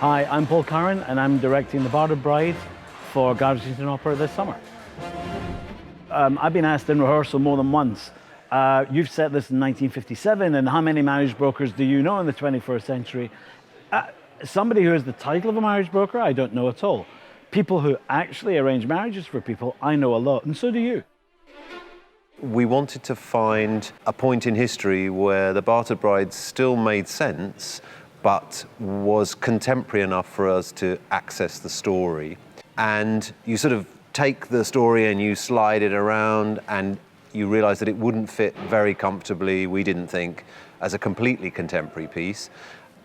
Hi, I'm Paul Curran and I'm directing the Bartered Bride for Garsington Opera this summer. I've been asked in rehearsal more than once, you've set this in 1957 and how many marriage brokers do you know in the 21st century? Somebody who has the title of a marriage broker, I don't know at all. People who actually arrange marriages for people, I know a lot, and so do you. We wanted to find a point in history where the Bartered Bride still made sense, but was contemporary enough for us to access the story. And you sort of take the story and you slide it around and you realise that it wouldn't fit very comfortably, we didn't think, as a completely contemporary piece.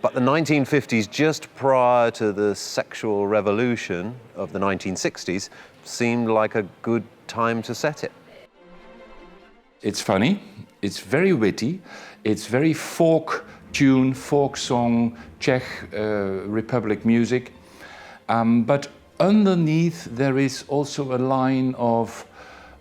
But the 1950s, just prior to the sexual revolution of the 1960s, seemed like a good time to set it. It's funny, it's very witty, it's very folk tune, folk song, Czech Republic music. But underneath there is also a line of,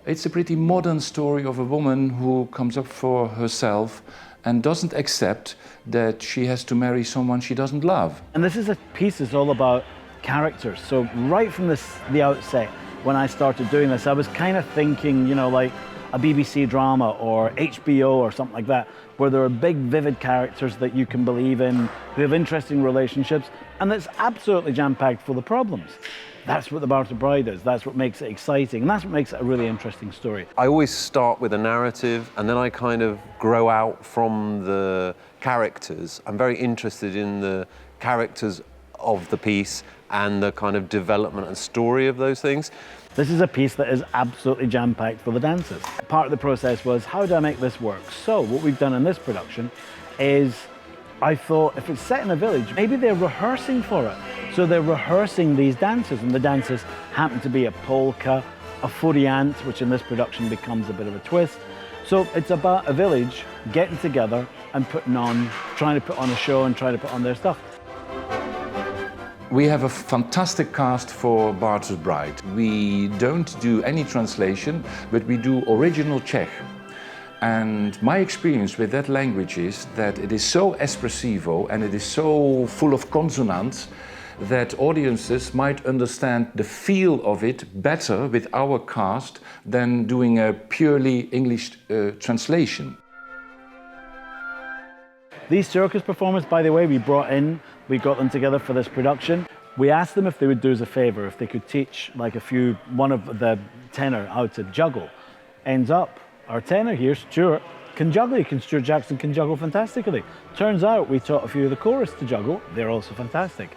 it's a pretty modern story of a woman who comes up for herself and doesn't accept that she has to marry someone she doesn't love. And this is a piece that's all about characters. So right from the outset, when I started doing this, I was kind of thinking, you know, like a BBC drama or HBO or something like that, where there are big, vivid characters that you can believe in, who have interesting relationships, and that's absolutely jam-packed full of problems. That's what the Bartered Bride is. That's what makes it exciting, and that's what makes it a really interesting story. I always start with a narrative, and then I kind of grow out from the characters. I'm very interested in the characters of the piece and the kind of development and story of those things. This is a piece that is absolutely jam-packed full of dancers. Part of the process was, how do I make this work? So what we've done in this production is, I thought, if it's set in a village, maybe they're rehearsing for it. So they're rehearsing these dances, and the dances happen to be a polka, a furiant, which in this production becomes a bit of a twist. So it's about a village getting together and trying to put on a show and trying to put on their stuff. We have a fantastic cast for Bartered Bride. We don't do any translation, but we do original Czech. And my experience with that language is that it is so espressivo and it is so full of consonants that audiences might understand the feel of it better with our cast than doing a purely English translation. These circus performers, by the way, we got them together for this production. We asked them if they would do us a favor, if they could teach like one of the tenor how to juggle. Ends up, our tenor here, Stuart, can juggle. Stuart Jackson can juggle fantastically. Turns out we taught a few of the chorus to juggle. They're also fantastic.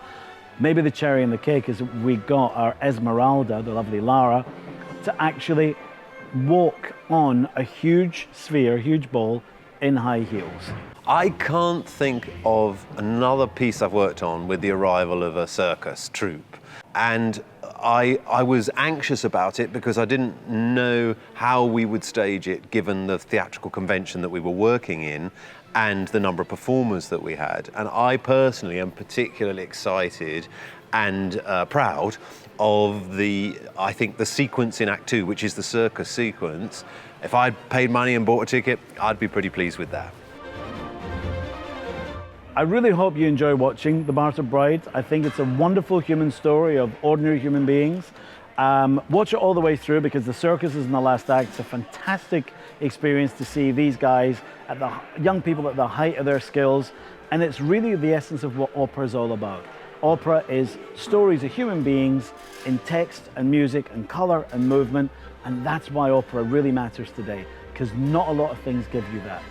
Maybe the cherry on the cake is we got our Esmeralda, the lovely Lara, to actually walk on a huge sphere, huge ball, in high heels. I can't think of another piece I've worked on with the arrival of a circus troupe. And I was anxious about it because I didn't know how we would stage it given the theatrical convention that we were working in and the number of performers that we had. And I personally am particularly excited and proud of I think the sequence in Act 2, which is the circus sequence. If I'd paid money and bought a ticket, I'd be pretty pleased with that. I really hope you enjoy watching The Bartered Bride. I think it's a wonderful human story of ordinary human beings. Watch it all the way through because the circus is in the last act. It's a fantastic experience to see these guys, young people at the height of their skills. And it's really the essence of what opera is all about. Opera is stories of human beings in text and music and color and movement. And that's why opera really matters today, because not a lot of things give you that.